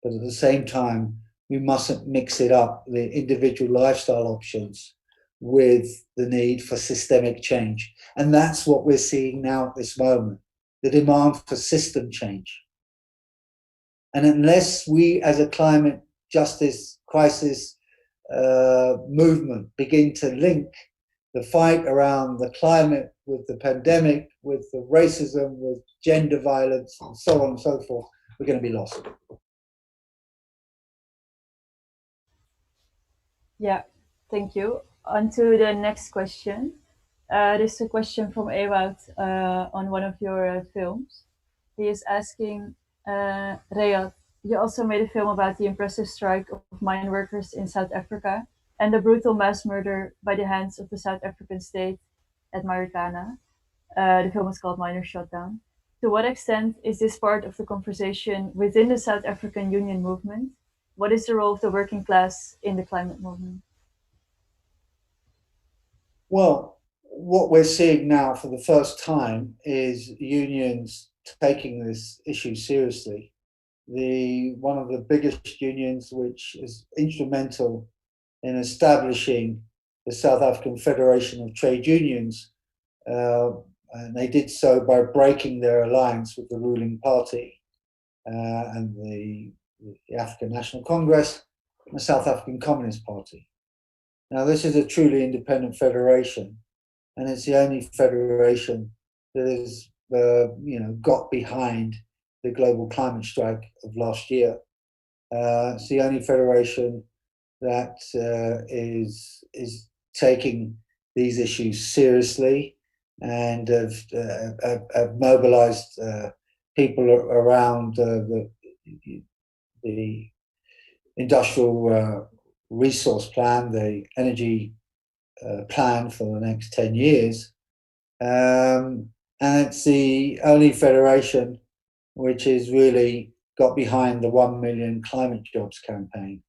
but at the same time, we mustn't mix it up, the individual lifestyle options, with the need for systemic change. And that's what we're seeing now at this moment, the demand for system change. And unless we as a climate justice crisis movement begin to link the fight around the climate with the pandemic, with the racism, with gender violence, and so on and so forth, we're going to be lost. Yeah, thank you. On to the next question. This is a question from Ewout on one of your films. He is asking, Rehad, you also made a film about the impressive strike of mine workers in South Africa and the brutal mass murder by the hands of the South African state at Marikana. The film is called Miners Shut Down. To what extent is this part of the conversation within the South African Union movement? What is the role of the working class in the climate movement? Well, what we're seeing now for the first time is unions taking this issue seriously. One of the biggest unions, which is instrumental in establishing the South African Federation of Trade Unions, and they did so by breaking their alliance with the ruling party and the African National Congress and the South African Communist Party. Now, this is a truly independent federation, and it's the only federation that has, got behind the global climate strike of last year. It's the only federation that is taking these issues seriously and have mobilized people around the industrial resource plan, the energy plan for the next 10 years. And it's the only federation which has really got behind the 1 million climate jobs campaign.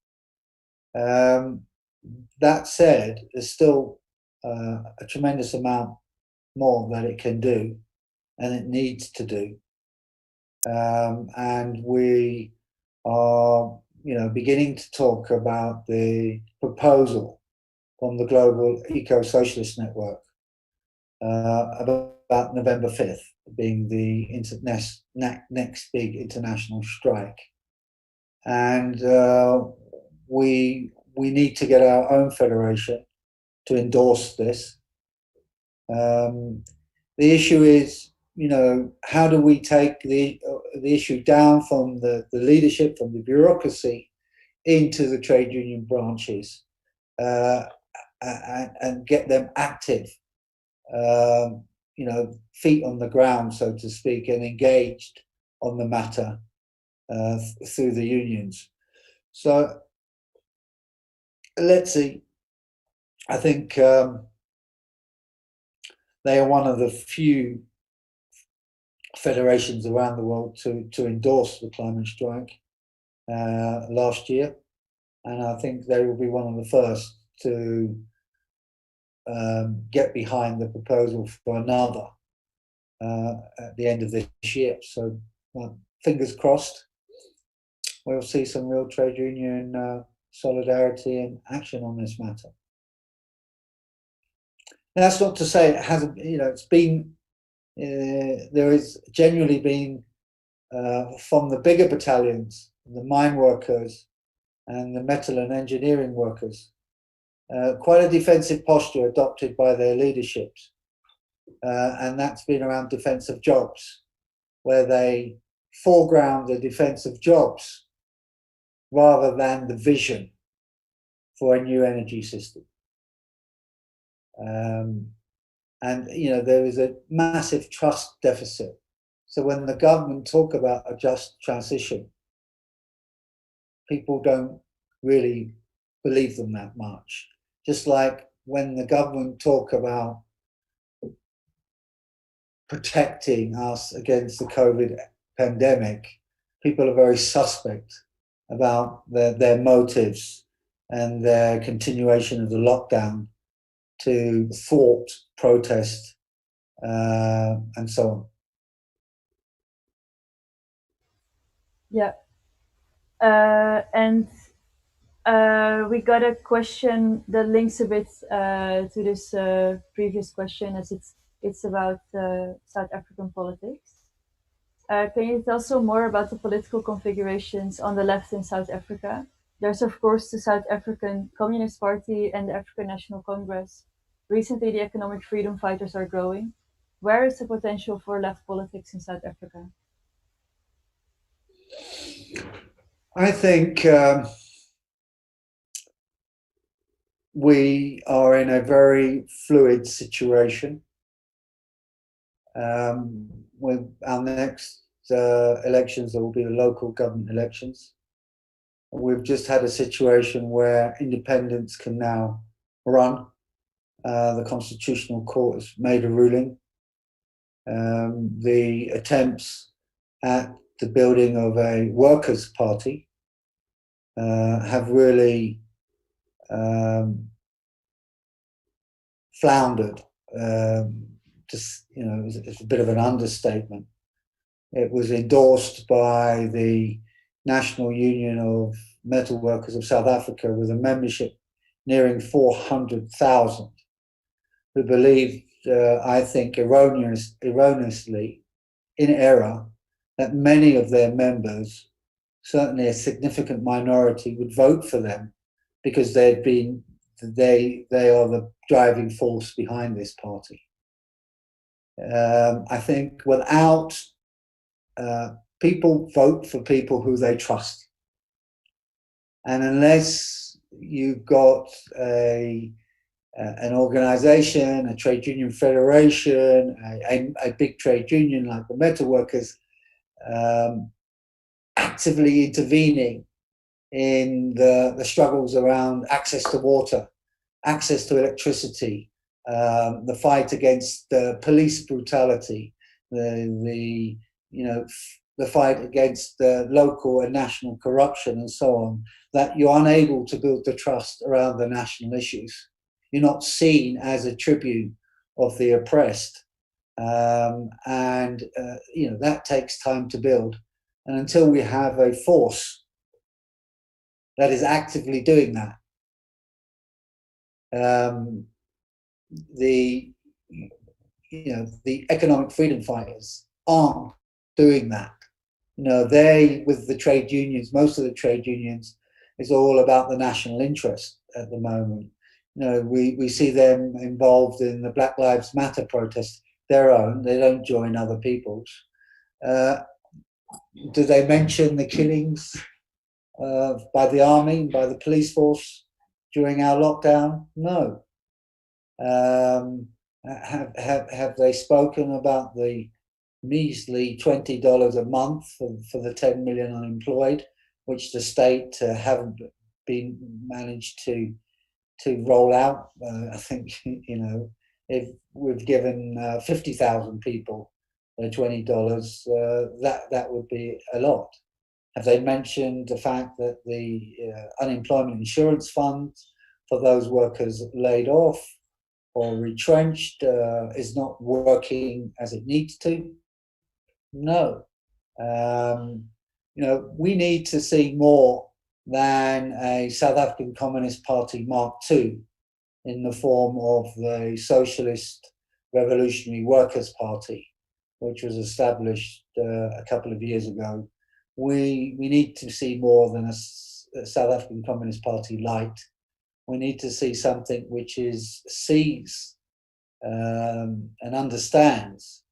That said, there's still a tremendous amount more that it can do and it needs to do. And we are beginning to talk about the proposal from the Global Eco-Socialist Network about November 5th being the next big international strike. And we need to get our own federation to endorse this. The issue is how do we take the issue down from the leadership, from the bureaucracy, into the trade union branches, uh, and get them active, feet on the ground, so to speak, and engaged on the matter through the unions. So let's see. I think they are one of the few federations around the world to endorse the climate strike last year, and I think they will be one of the first to get behind the proposal for another at the end of this year. So fingers crossed, we'll see some real trade union solidarity and action on this matter. Now, that's not to say it hasn't, it's been, there has generally been, from the bigger battalions, the mine workers and the metal and engineering workers, quite a defensive posture adopted by their leaderships. And that's been around defense of jobs, where they foreground the defense of jobs rather than the vision for a new energy system. And there is a massive trust deficit. So when the government talk about a just transition, people don't really believe them that much. Just like when the government talk about protecting us against the COVID pandemic, people are very suspect about their motives and their continuation of the lockdown to thwart protest and so on. Yeah. And we got a question that links a bit to this previous question, as it's about South African politics. Can you tell us more about the political configurations on the left in South Africa? There's, of course, the South African Communist Party and the African National Congress. Recently, the economic freedom fighters are growing. Where is the potential for left politics in South Africa? I think we are in a very fluid situation. With our next elections, there will be the local government elections. We've just had a situation where independents can now run. The Constitutional Court has made a ruling. The attempts at the building of a workers' party have really floundered. It's a bit of an understatement. It was endorsed by the National Union of Metal Workers of South Africa with a membership nearing 400,000, who believed, I think erroneously, in error, that many of their members, certainly a significant minority, would vote for them because they are the driving force behind this party. I think without people vote for people who they trust, and unless you've got an organization, a trade union federation, a big trade union like the metal workers, actively intervening in the struggles around access to water, access to electricity, the fight against police brutality, the fight against local and national corruption and so on, that you're unable to build the trust around the national issues. You're not seen as a tribute of the oppressed. That takes time to build. And until we have a force that is actively doing that, the economic freedom fighters aren't doing that. They, with the trade unions, most of the trade unions, is all about the national interest at the moment. We see them involved in the Black Lives Matter protest their own. They don't join other people's. Uh, do they mention the killings by the army, by the police force during our lockdown? No. Um, have they spoken about the measly $20 a month for the 10 million unemployed, which the state haven't been managed to roll out? I think if we've given 50,000 people $20, that would be a lot. Have they mentioned the fact that the unemployment insurance fund for those workers laid off or retrenched is not working as it needs to? No. Um, we need to see more than a South African Communist Party Mark II in the form of the Socialist Revolutionary Workers' Party, which was established a couple of years ago. We need to see more than a South African Communist Party light. We need to see something which sees and understands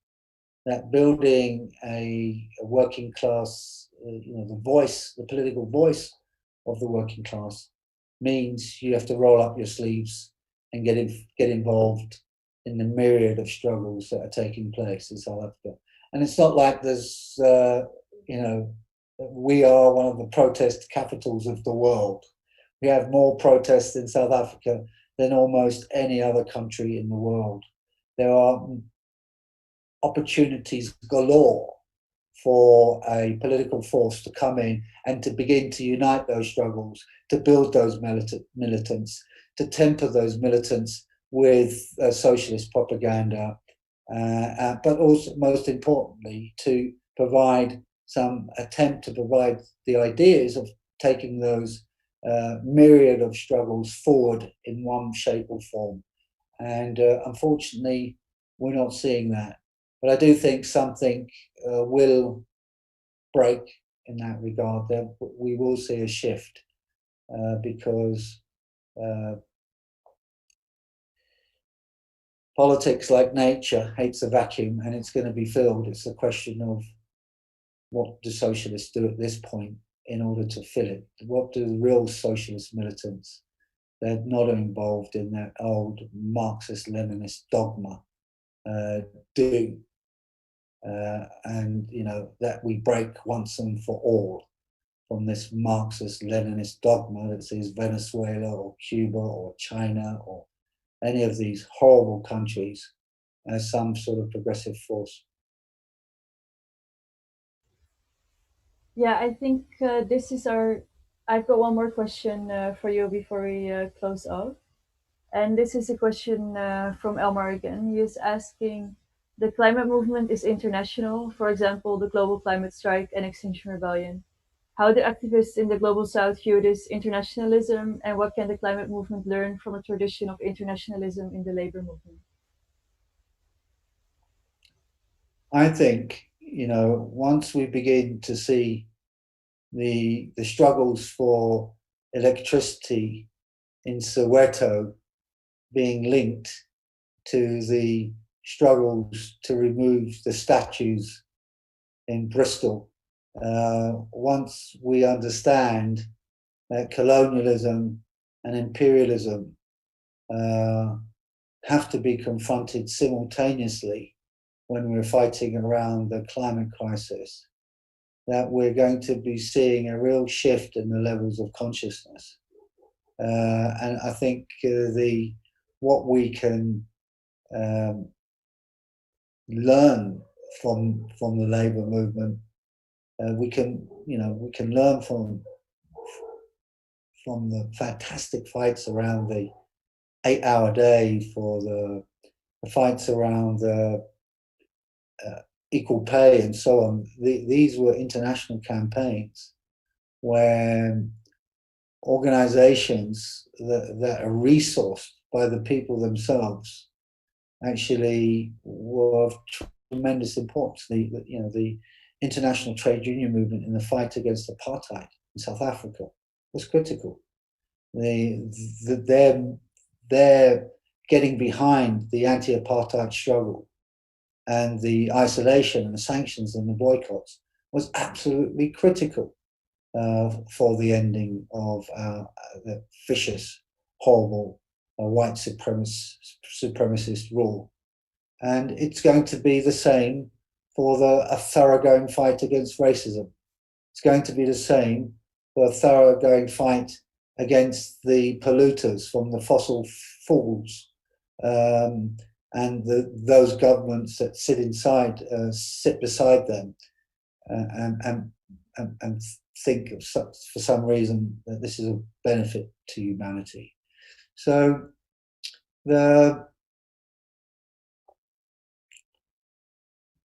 that building a working class, the political voice of the working class means you have to roll up your sleeves and get involved in the myriad of struggles that are taking place in South Africa. And it's not like there's, we are one of the protest capitals of the world. We have more protests in South Africa than almost any other country in the world. There are opportunities galore for a political force to come in and to begin to unite those struggles, to build those militants, to temper those militants with socialist propaganda, but also, most importantly, to provide some attempt to provide the ideas of taking those myriad of struggles forward in one shape or form. And unfortunately, we're not seeing that. But I do think something will break in that regard. That we will see a shift because politics, like nature, hates a vacuum, and it's going to be filled. It's a question of what do socialists do at this point in order to fill it? What do the real socialist militants, they're not involved in that old Marxist-Leninist dogma, do? And that we break once and for all from this Marxist-Leninist dogma that sees Venezuela or Cuba or China or any of these horrible countries as some sort of progressive force. Yeah, I think this is our. I've got one more question for you before we close off. And this is a question from Elmar again. He is asking, the climate movement is international, for example, the global climate strike and Extinction Rebellion. How do activists in the global south view this internationalism, and what can the climate movement learn from a tradition of internationalism in the labor movement? I think, once we begin to see the struggles for electricity in Soweto being linked to the struggles to remove the statues in Bristol, once we understand that colonialism and imperialism have to be confronted simultaneously when we're fighting around the climate crisis, that we're going to be seeing a real shift in the levels of consciousness. And I think what we can learn from the labor movement, we can learn from the fantastic fights around the 8-hour day, for the fights around the equal pay and so on. These were international campaigns where organizations that are resourced by the people themselves actually were of tremendous importance. The international trade union movement in the fight against apartheid in South Africa was critical. They're getting behind the anti-apartheid struggle and the isolation and the sanctions and the boycotts was absolutely critical for the ending of the vicious, horrible white supremacist rule. And it's going to be the same for a thoroughgoing fight against racism. It's going to be the same for a thoroughgoing fight against the polluters from the fossil fuels, and those governments that sit beside them, and think of for some reason that this is a benefit to humanity. So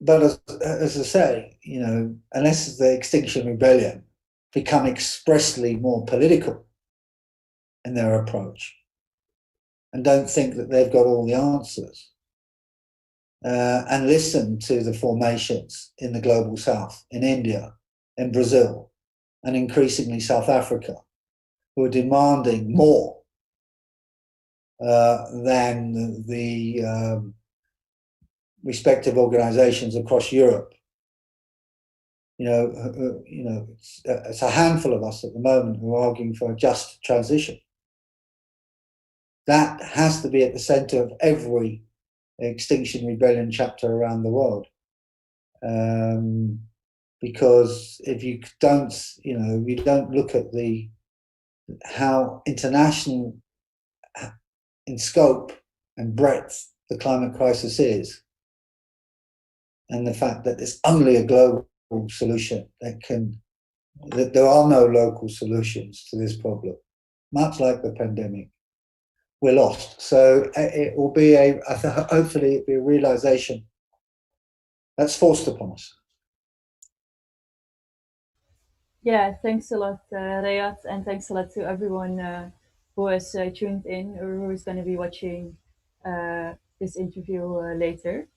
but as I say, unless the Extinction Rebellion become expressly more political in their approach and don't think that they've got all the answers, and listen to the formations in the global south, in India, in Brazil, and increasingly South Africa, who are demanding more than the respective organizations across Europe. It's a handful of us at the moment who are arguing for a just transition. That has to be at the center of every Extinction Rebellion chapter around the world. Because if you don't look at how international in scope and breadth the climate crisis is, and the fact that there's only a global solution that there are no local solutions to this problem, much like the pandemic, we're lost. So it will be hopefully it'll be a realization that's forced upon us. Yeah, thanks a lot, Rehad, and thanks a lot to everyone who has tuned in or who is going to be watching this interview later.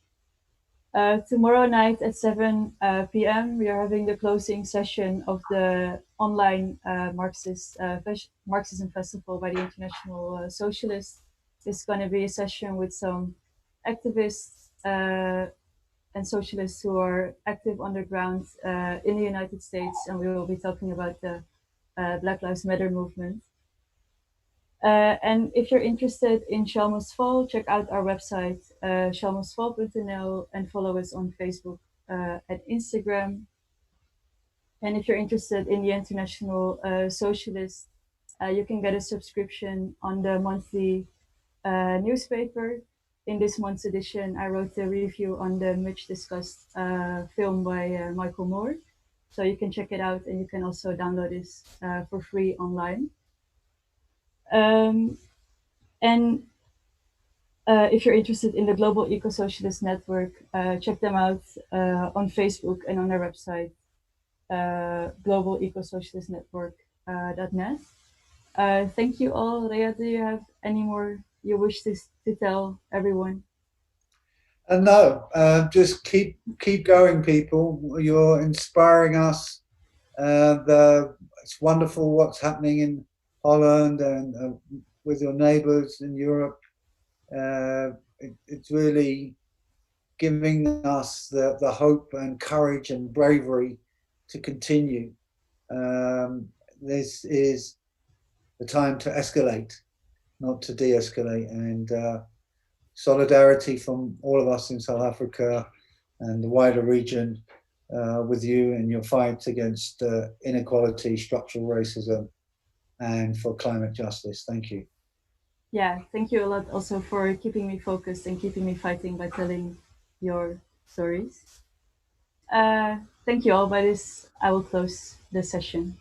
Tomorrow night at 7 p.m., we are having the closing session of the online Marxism Festival by the International Socialists. It's going to be a session with some activists and socialists who are active underground in the United States, and we will be talking about the Black Lives Matter movement. And if you're interested in Shalmosval, check out our website, shalmosval.nl, and follow us on Facebook and Instagram. And if you're interested in the International Socialists, you can get a subscription on the monthly newspaper. In this month's edition, I wrote a review on the much discussed film by Michael Moore. So you can check it out, and you can also download this for free online. And if you're interested in the Global Eco-Socialist Network, check them out on Facebook and on their website, globaleco-socialistnetwork.net. Thank you all. Rhea, do you have any more you wish to tell everyone? No, just keep going, people. You're inspiring us. It's wonderful what's happening in Holland and with your neighbours in Europe. It's really giving us the hope and courage and bravery to continue. This is the time to escalate, not to de-escalate, and solidarity from all of us in South Africa and the wider region with you in your fight against inequality, structural racism, and for climate justice. Thank you. Yeah, thank you a lot also for keeping me focused and keeping me fighting by telling your stories. Thank you all. By this, I will close the session.